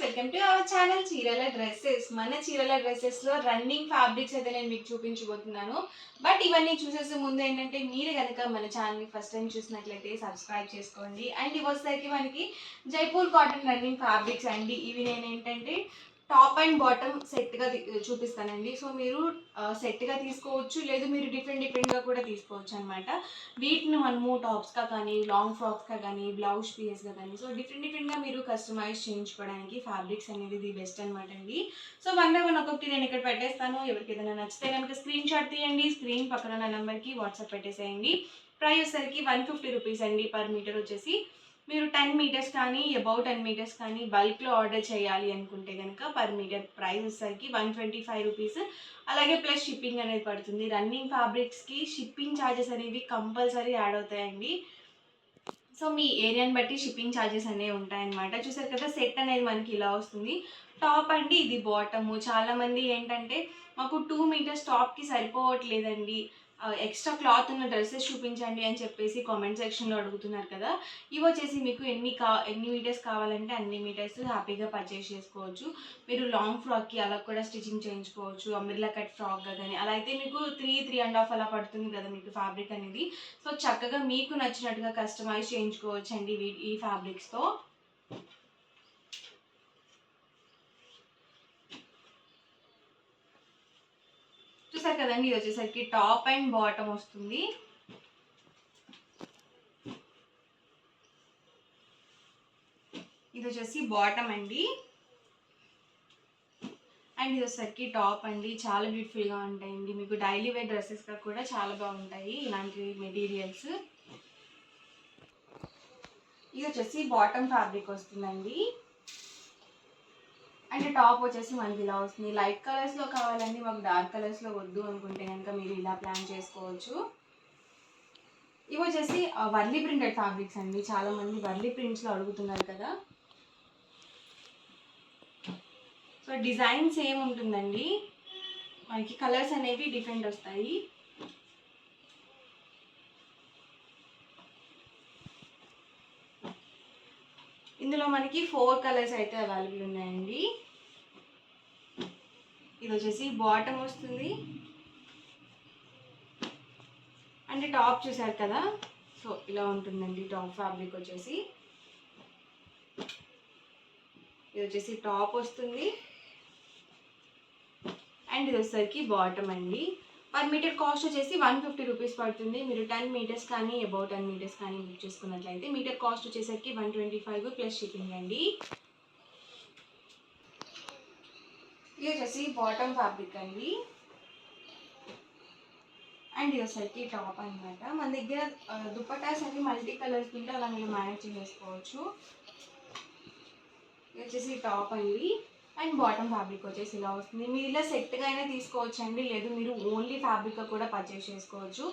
Welcome to our channel చీరల dresses. మన చీరల డ్రెస్సెస్లో రన్నింగ్ ఫ్యాబ్రిక్స్ అయితే నేను మీకు చూపించబోతున్నాను. బట్ ఇవన్నీ చూసేసే ముందు ఏంటంటే మీరు కనుక మన ఛానల్ని ఫస్ట్ టైం చూసినట్లయితే సబ్స్క్రైబ్ చేసుకోండి. అండ్ ఇవి వచ్చేసరికి మనకి జైపూర్ కాటన్ రన్నింగ్ ఫ్యాబ్రిక్స్ అండి. ఇవి నేను ఏంటంటే టాప్ అండ్ బాటమ్ సెట్గా చూపిస్తానండి. సో మీరు సెట్గా తీసుకోవచ్చు, లేదు మీరు డిఫరెంట్గా కూడా తీసుకోవచ్చు అనమాట. వీటిని మనము టాప్స్గా కానీ, లాంగ్ ఫ్రాక్స్గా కానీ, బ్లౌజ్ పీసెస్గా కానీ, సో డిఫరెంట్గా మీరు కస్టమైజ్ చేయించుకోవడానికి ఫ్యాబ్రిక్స్ అనేది ది బెస్ట్ అనమాట అండి. సో వన్ బై వన్ ఒక్కొక్కటి నేను ఇక్కడ పెట్టేస్తాను. ఎవరికి ఏదైనా నచ్చితే కనుక స్క్రీన్ షాట్ తీయండి, స్క్రీన్ పక్కన ఉన్న నెంబర్కి వాట్సాప్ పెట్టేసేయండి. ప్రైస్ వచ్చేసరికి 150 రూపీస్ అండి పర్ మీటర్ వచ్చేసి. మీరు 10 మీటర్స్ కానీ అబౌట్ 10 మీటర్స్ కానీ బల్క్లో ఆర్డర్ చేయాలి అనుకుంటే కనుక పర్ మీటర్ ప్రైస్ వచ్చేసరికి 125 రూపీస్. అలాగే ప్లస్ షిప్పింగ్ అనేది పడుతుంది. రన్నింగ్ ఫ్యాబ్రిక్స్కి షిప్పింగ్ ఛార్జెస్ అనేవి కంపల్సరీ యాడ్ అవుతాయండి. సో మీ ఏరియాని బట్టి షిప్పింగ్ ఛార్జెస్ అనేవి ఉంటాయన్నమాట. చూసారు కదా, సెట్ అనేది మనకి ఇలా వస్తుంది. టాప్ అండి, ఇది బాటము. చాలామంది ఏంటంటే మాకు 2 మీటర్స్ టాప్కి సరిపోవట్లేదండి, ఎక్స్ట్రా క్లాత్ ఉన్న డ్రెస్సెస్ చూపించండి అని చెప్పేసి కామెంట్ సెక్షన్లో అడుగుతున్నారు కదా. ఇవి వచ్చేసి మీకు ఎన్ని మీటర్స్ కావాలంటే అన్ని మీటర్స్ హ్యాపీగా పర్చేస్ చేసుకోవచ్చు. మీరు లాంగ్ ఫ్రాక్కి అలా కూడా స్టిచ్చింగ్ చేయించుకోవచ్చు, అంబ్రెల్లా కట్ ఫ్రాక్గా కానీ. అలా అయితే మీకు 3.5 అలా పడుతుంది కదా మీకు ఫ్యాబ్రిక్ అనేది. సో చక్కగా మీకు నచ్చినట్టుగా కస్టమైజ్ చేయించుకోవచ్చు అండి ఈ ఫ్యాబ్రిక్స్తో. చూసారు కదండి, ఇది వచ్చేసరికి టాప్ అండ్ బాటమ్ వస్తుంది. ఇది వచ్చేసి బాటమ్ అండి, అండ్ ఇది వచ్చేసరికి టాప్ అండి. చాలా బ్యూటిఫుల్గా ఉంటాయండి, మీకు డైలీ వేర్ డ్రెస్సెస్గా కూడా చాలా బాగుంటాయి ఇలాంటి మెటీరియల్స్. ఇది వచ్చేసి బాటమ్ ఫ్యాబ్రిక్ వస్తుందండి, అంటే టాప్ వచ్చేసి మనకి ఇలా వస్తుంది. లైట్ కలర్స్లో కావాలండి, మాకు డార్క్ కలర్స్లో వద్దు అనుకుంటే కనుక మీరు ఇలా ప్లాన్ చేసుకోవచ్చు. ఇవి వచ్చేసి వర్లీ ప్రింటెడ్ ఫ్యాబ్రిక్స్ అండి. చాలామంది వర్లీ ప్రింట్స్లో అడుగుతున్నారు కదా. సో డిజైన్ సేమ్ ఉంటుందండి, మనకి కలర్స్ అనేవి డిఫరెంట్ వస్తాయి. ఇందులో మనకి 4 కలర్స్ అయితే అవైలబుల్ ఉన్నాయండి. ఇది వచ్చేసి బాటమ్ వస్తుంది, అంటే టాప్ చూసారు కదా. సో ఇలా ఉంటుందండి టాప్ ఫ్యాబ్రిక్ వచ్చేసి. ఇది వచ్చేసి టాప్ వస్తుంది, అండ్ ఇది వచ్చేసరికి బాటమ్ అండి. పర్ మీటర్ కాస్ట్ వచ్చేసి 150 రూపీస్ పడుతుంది. మీరు 10 మీటర్స్ కానీ అబౌట్ 10 మీటర్స్ కానీ బుక్ చేసుకున్నట్లయితే మీటర్ కాస్ట్ వచ్చేసరికి 125 ప్లస్ షిప్పింగ్ అండి. ఇది వచ్చేసి బాటమ్ ఫ్యాబ్రిక్ అండి, అండ్ ఇది వచ్చేసరికి టాప్ అనమాట. మన దగ్గర దుపట్టాస్ అన్ని మల్టీ కలర్స్ ఉంటే అలా మీరు మేనేజ్ చేసుకోవచ్చు. ఇది వచ్చేసి టాప్ అండి, అండ్ బాటమ్ ఫ్యాబ్రిక్ వచ్చేసి ఇలా వస్తుంది. మీరు ఇలా సెట్గా అయినా తీసుకోవచ్చు అండి, లేదు మీరు ఓన్లీ ఫ్యాబ్రిక్గా కూడా పర్చేస్ చేసుకోవచ్చు.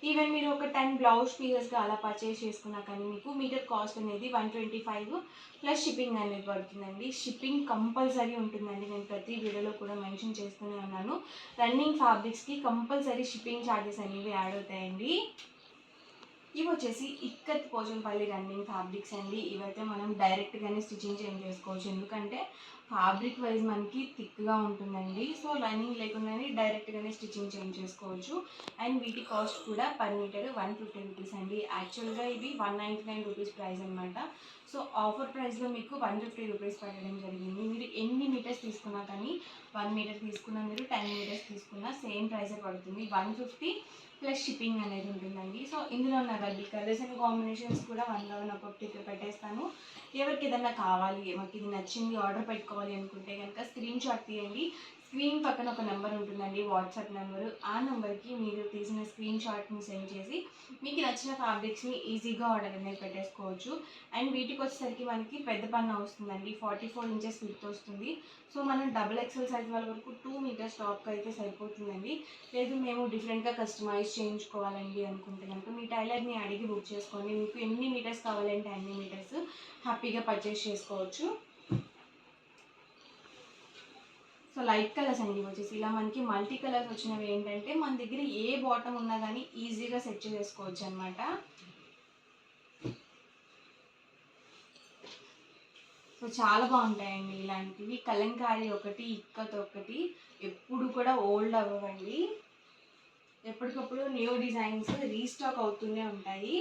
ఈవెన్ మీరు ఒక 10 బ్లౌజ్ పీసెస్గా అలా పర్చేస్ చేసుకున్నా కానీ మీకు మీటర్ కాస్ట్ అనేది 125 ప్లస్ షిప్పింగ్ అనేది పడుతుందండి. షిప్పింగ్ కంపల్సరీ ఉంటుందండి, నేను ప్రతి వీడియోలో కూడా మెన్షన్ చేస్తూనే ఉన్నాను. రన్నింగ్ ఫ్యాబ్రిక్స్కి కంపల్సరీ షిప్పింగ్ ఛార్జెస్ అనేవి యాడ్ అవుతాయండి. ఇవి వచ్చేసి ఇక్కత్ పోచంపల్లి రన్నింగ్ ఫ్యాబ్రిక్స్ అండి. ఇవైతే మనం డైరెక్ట్గానే స్టిచ్చింగ్ చేంజ్ చేసుకోవచ్చు, ఎందుకంటే ఫ్యాబ్రిక్ వైజ్ మనకి థిక్గా ఉంటుందండి. సో లైనింగ్ లేకుండానే డైరెక్ట్గానే స్టిచ్చింగ్ చేంజ్ చేసుకోవచ్చు. అండ్ వీటి కాస్ట్ కూడా పర్ మీటర్ 150 రూపీస్ అండి. యాక్చువల్గా ఇవి 199 రూపీస్ ప్రైస్ అనమాట. సో ఆఫర్ ప్రైస్లో మీకు 150 రూపీస్ పడడం జరిగింది. మీరు ఎన్ని మీటర్స్ తీసుకున్నా కానీ, 1 మీటర్ తీసుకున్నా, మీరు 10 మీటర్స్ తీసుకున్నా సేమ్ ప్రైసే పడుతుంది. 150 ప్లస్ షిప్పింగ్ అనేది ఉంటుందండి. సో ఇందులో ఉన్న కలర్స్ అండ్ కాంబినేషన్స్ కూడా 1 by 1 ఒక్కొక్కటి పెట్టేస్తాను. ఎవరికి ఏదైనా కావాలి, మాకు ఇది నచ్చింది ఆర్డర్ పెట్టుకోవాలి అనుకుంటే కనుక స్క్రీన్ షాట్ తీయండి. స్క్రీన్ పక్కన ఒక నెంబర్ ఉంటుందండి, వాట్సాప్ నెంబరు. ఆ నెంబర్కి మీరు తీసిన స్క్రీన్ షాట్ని సెండ్ చేసి మీకు నచ్చిన ఫ్యాబ్రిక్స్ని ఈజీగా ఆర్డర్ అనేది పెట్టేసుకోవచ్చు. అండ్ వీటికి వచ్చేసరికి మనకి పెద్ద పన్న వస్తుందండి, 44 ఇంచెస్ విడ్త్ వస్తుంది. సో మనం XXL సైజ్ వాళ్ళ వరకు 2 మీటర్స్ టాప్కి అయితే సరిపోతుందండి. లేదు మేము డిఫరెంట్గా కస్టమైజ్ చేయించుకోవాలండి అనుకుంటే కనుక మీ టైలర్ని అడిగి బుక్ చేసుకోండి. మీకు ఎన్ని మీటర్స్ కావాలంటే అన్ని మీటర్స్ హ్యాపీగా పర్చేస్ చేసుకోవచ్చు. సో లైట్ కలర్స్ అండి వచ్చేసి ఇలా మనకి మల్టీ కలర్స్ వచ్చినవి ఏంటంటే మన దగ్గర ఏ బాటమ్ ఉన్నా కానీ ఈజీగా సెట్ చేసుకోవచ్చు అనమాట. సో చాలా బాగుంటాయండి ఇలాంటివి. కలంకారీ ఒకటి, ఇక్కత్ ఒకటి ఎప్పుడు కూడా ఓల్డ్ అవ్వవండి. ఎప్పటికప్పుడు న్యూ డిజైన్స్ రీస్టాక్ అవుతూనే ఉంటాయి.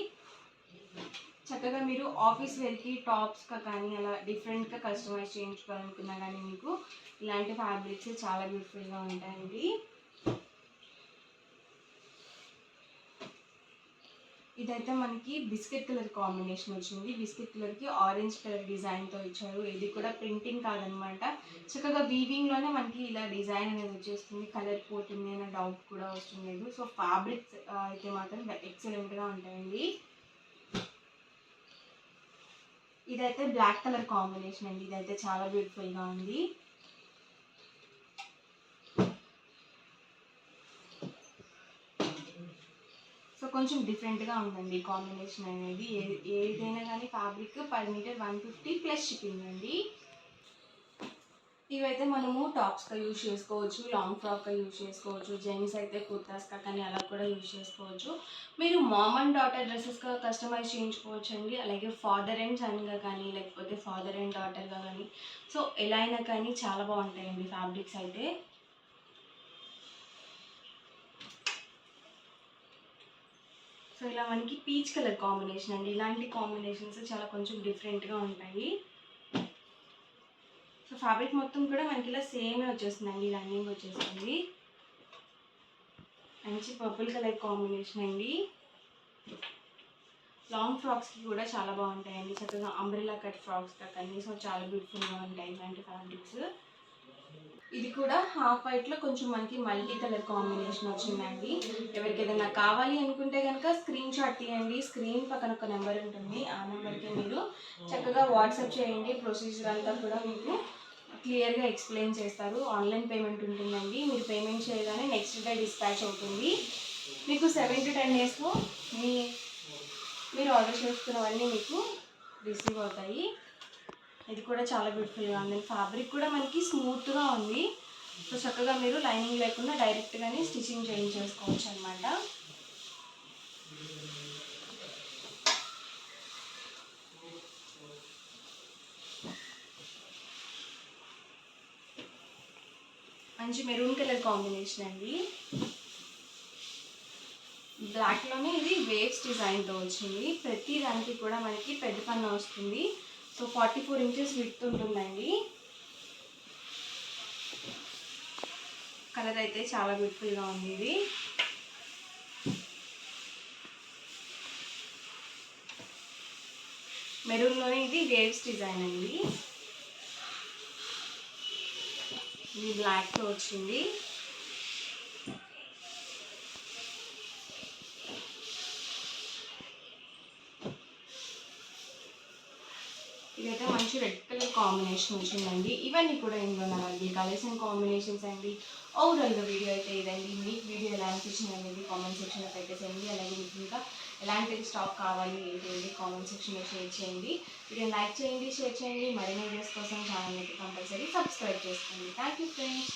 చక్కగా మీరు ఆఫీస్ వేర్కి టాప్స్గా కానీ అలా డిఫరెంట్గా కస్టమైజ్ చేయించుకోవాలనుకున్నా కానీ మీకు ఇలాంటి ఫ్యాబ్రిక్స్ చాలా బ్యూటిఫుల్గా ఉంటాయండి. ఇదైతే మనకి బిస్కెట్ కలర్ కాంబినేషన్ వచ్చింది. బిస్కెట్ కలర్కి ఆరెంజ్ కలర్ డిజైన్తో ఇచ్చారు. ఇది కూడా ప్రింటింగ్ కాదనమాట, చక్కగా వీవింగ్లోనే మనకి ఇలా డిజైన్ అనేది వచ్చేస్తుంది. కలర్ పోతుంది అనే డౌట్ కూడా వస్తుంది లేదు. సో ఫ్యాబ్రిక్స్ అయితే మాత్రం ఎక్సలెంట్గా ఉంటాయండి. ఇదైతే బ్లాక్ కలర్ కాంబినేషన్ అండి. ఇదైతే చాలా బ్యూటిఫుల్గా ఉంది. సో కొంచెం డిఫరెంట్గా ఉంటుంది కాంబినేషన్ అనేది. ఏదైనా కానీ fabric per metre 150 plus shipping అండి. ఇవైతే మనము టాప్స్గా యూజ్ చేసుకోవచ్చు, లాంగ్ ఫ్రాక్గా యూజ్ చేసుకోవచ్చు, జెంట్స్ అయితే కుర్తాస్గా కానీ అలా కూడా యూజ్ చేసుకోవచ్చు. మీరు మామ్ అండ్ డాటర్ డ్రెస్సెస్గా కస్టమైజ్ చేయించుకోవచ్చు అండి. అలాగే ఫాదర్ అండ్ సన్గా కానీ లేకపోతే ఫాదర్ అండ్ డాటర్గా కానీ, సో ఎలా అయినా కానీ చాలా బాగుంటాయండి ఫ్యాబ్రిక్స్ అయితే. సో ఇలా మనకి పీచ్ కలర్ కాంబినేషన్ అండి. ఇలాంటి కాంబినేషన్స్ చాలా కొంచెం డిఫరెంట్గా ఉంటాయి. సో ఫ్యాబ్రిక్ మొత్తం కూడా మనకి ఇలా సేమే వచ్చేస్తుందండి, రన్నింగ్ వచ్చేస్తుంది. మంచి పర్పుల్ కలర్ కాంబినేషన్ అండి. లాంగ్ ఫ్రాక్స్కి కూడా చాలా బాగుంటాయండి, చక్కగా అంబ్రెల్లా కట్ ఫ్రాక్స్గా కానీ. సో చాలా బ్యూటిఫుల్గా ఉంటాయి ఇలాంటి ఫ్యాబ్రిక్స్. ఇది కూడా హాఫ్ వైట్లో కొంచెం మనకి మల్టీ కలర్ కాంబినేషన్ వచ్చిందండి. ఎవరికి ఏదైనా కావాలి అనుకుంటే కనుక స్క్రీన్ షాట్ తీయండి. స్క్రీన్ పక్కన ఒక నెంబర్ ఉంటుంది, ఆ నెంబర్కి మీరు చక్కగా వాట్సాప్ చేయండి. ప్రొసీజర్ అంతా కూడా మీకు క్లియర్గా ఎక్స్ప్లెయిన్ చేస్తారు. ఆన్లైన్ పేమెంట్ ఉంటుందండి. మీరు పేమెంట్ చేయగానే నెక్స్ట్ డే డిస్పాచ్ అవుతుంది. మీకు 7 to 10 డేస్లో మీరు ఆర్డర్ చేసుకున్నవన్నీ మీకు రిసీవ్ అవుతాయి. ఇది కూడా చాలా బ్యూటిఫుల్గా ఉంది. ఫ్యాబ్రిక్ కూడా మనకి స్మూత్గా ఉంది. సో చక్కగా మీరు లైనింగ్ లేకుండా డైరెక్ట్గానే స్టిచ్చింగ్ చేయించేసుకోవచ్చు అనమాట. మంచి మెరూన్ కలర్ కాంబినేషన్ అండి. బ్లాక్లోనే ఇది వేవ్స్ డిజైన్తో వచ్చింది. ప్రతి దానికి కూడా మనకి పెద్ద పన్ను వస్తుంది. సో 44 inches విడ్త్ ఉంటుందండి. కలర్ అయితే చాలా బ్యూటిఫుల్గా ఉంది. ఇది మెరూన్లోనే ఇది వేవ్స్ డిజైన్ అండి. ఇది బ్లాక్తో వచ్చింది. ఇదైతే మంచి రెడ్ కలర్ కాంబినేషన్ వచ్చిందండి. ఇవన్నీ కూడా ఇందులో నాలుగు కలర్స్ అండ్ కాంబినేషన్స్ అండి. ఓవరాల్గా వీడియో అయితే ఇదండి. మీకు వీడియో ఎలా అనిపించింది అనేది కామెంట్ సెక్షన్లో పెట్టేసేయండి. అలాగే మీకు ఇంకా ఎలాంటి స్టాక్ కావాలి ఏంటి కామెంట్ సెక్షన్లో షేర్ చేయండి. వీడియో లైక్ చేయండి, షేర్ చేయండి. మరిన్ని వీడియోస్ కోసం ఛానల్ అయితే కంపల్సరీ సబ్స్క్రైబ్ చేసుకోండి. Thank you friends.